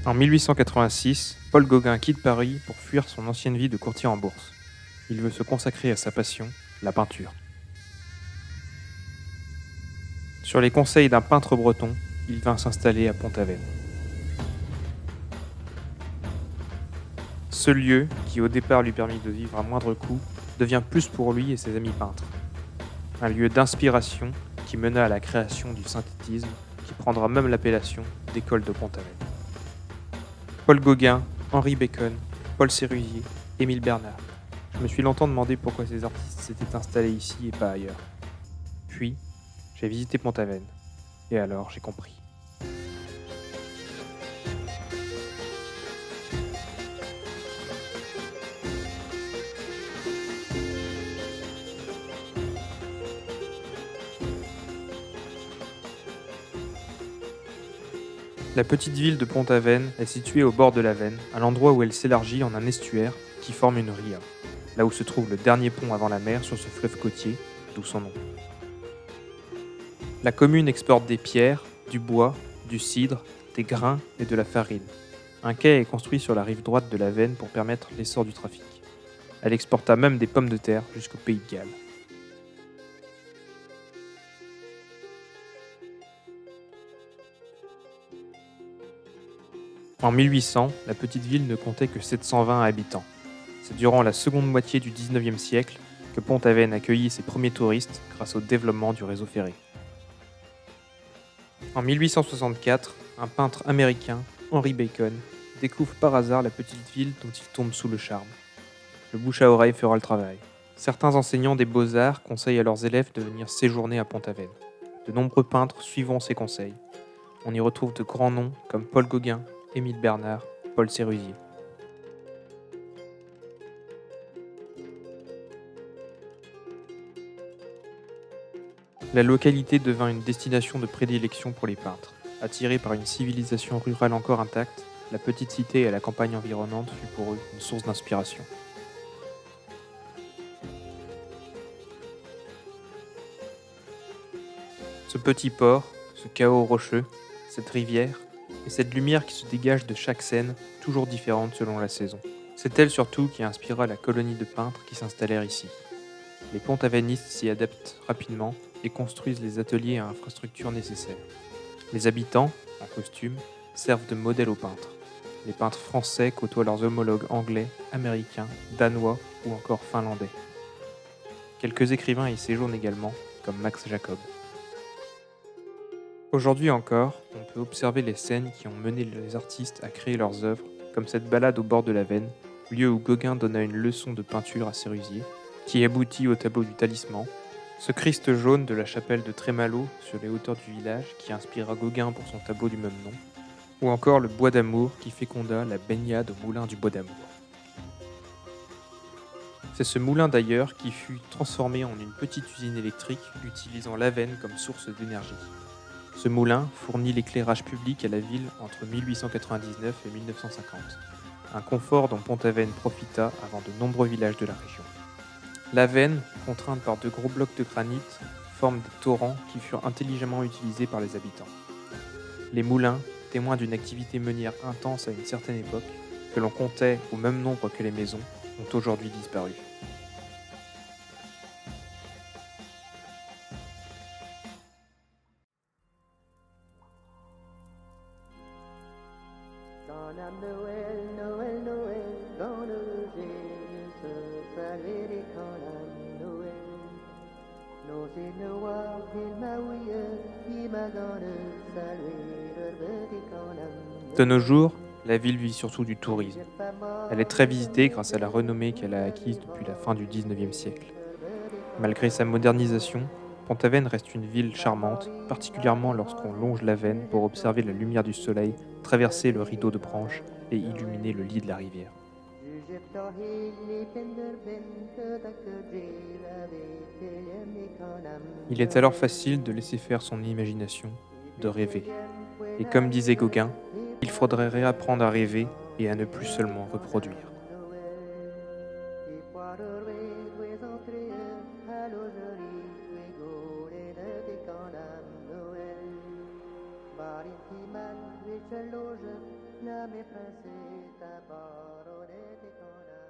En 1886, Paul Gauguin quitte Paris pour fuir son ancienne vie de courtier en bourse. Il veut se consacrer à sa passion, la peinture. Sur les conseils d'un peintre breton, il vint s'installer à Pont-Aven. Ce lieu, qui au départ lui permit de vivre à moindre coût, devient plus pour lui et ses amis peintres. Un lieu d'inspiration qui mena à la création du synthétisme, qui prendra même l'appellation d'école de Pont-Aven. Paul Gauguin, Henri Bacon, Paul Sérusier, Émile Bernard. Je me suis longtemps demandé pourquoi ces artistes s'étaient installés ici et pas ailleurs. Puis, j'ai visité Pont-Aven. Et alors, j'ai compris. La petite ville de Pont-Aven est située au bord de l'Avenne, à l'endroit où elle s'élargit en un estuaire qui forme une ria, là où se trouve le dernier pont avant la mer sur ce fleuve côtier, d'où son nom. La commune exporte des pierres, du bois, du cidre, des grains et de la farine. Un quai est construit sur la rive droite de l'Avenne pour permettre l'essor du trafic. Elle exporta même des pommes de terre jusqu'au pays de Galles. En 1800, la petite ville ne comptait que 720 habitants. C'est durant la seconde moitié du XIXe siècle que Pont-Aven accueillit ses premiers touristes grâce au développement du réseau ferré. En 1864, un peintre américain, Henry Bacon, découvre par hasard la petite ville dont il tombe sous le charme. Le bouche à oreille fera le travail. Certains enseignants des beaux-arts conseillent à leurs élèves de venir séjourner à Pont-Aven. De nombreux peintres suivront ces conseils. On y retrouve de grands noms comme Paul Gauguin, Émile Bernard, Paul Sérusier. La localité devint une destination de prédilection pour les peintres. Attirée par une civilisation rurale encore intacte, la petite cité et la campagne environnante fut pour eux une source d'inspiration. Ce petit port, ce chaos rocheux, cette rivière, et cette lumière qui se dégage de chaque scène, toujours différente selon la saison. C'est elle surtout qui inspira la colonie de peintres qui s'installèrent ici. Les pont-avenistes s'y adaptent rapidement et construisent les ateliers et infrastructures nécessaires. Les habitants, en costume, servent de modèle aux peintres. Les peintres français côtoient leurs homologues anglais, américains, danois ou encore finlandais. Quelques écrivains y séjournent également, comme Max Jacob. Aujourd'hui encore, on peut observer les scènes qui ont mené les artistes à créer leurs œuvres, comme cette balade au bord de la Veine, lieu où Gauguin donna une leçon de peinture à Sérusier, qui aboutit au tableau du Talisman, ce Christ jaune de la chapelle de Trémalo sur les hauteurs du village qui inspira Gauguin pour son tableau du même nom, ou encore le Bois d'Amour qui féconda la baignade au moulin du Bois d'Amour. C'est ce moulin d'ailleurs qui fut transformé en une petite usine électrique utilisant l'Avenne comme source d'énergie. Ce moulin fournit l'éclairage public à la ville entre 1899 et 1950, un confort dont Pont-Aven profita avant de nombreux villages de la région. L'Avenne, contrainte par de gros blocs de granit, forme des torrents qui furent intelligemment utilisés par les habitants. Les moulins, témoins d'une activité meunière intense à une certaine époque, que l'on comptait au même nombre que les maisons, ont aujourd'hui disparu. Sonne Noël, Noël, Noël, quand le Jésus saluait les cannes Noël. Nos Noir, il m'a ouïe, il m'a donné saluer le petit canne. De nos jours, la ville vit surtout du tourisme. Elle est très visitée grâce à la renommée qu'elle a acquise depuis la fin du XIXe siècle. Malgré sa modernisation, Pont-Aven reste une ville charmante, particulièrement lorsqu'on longe l'Avenne pour observer la lumière du soleil traverser le rideau de branches et illuminer le lit de la rivière. Il est alors facile de laisser faire son imagination, de rêver. Et comme disait Gauguin, il faudrait réapprendre à rêver et à ne plus seulement reproduire. marittima, ricelosa, nommée princesse, baronne des canards.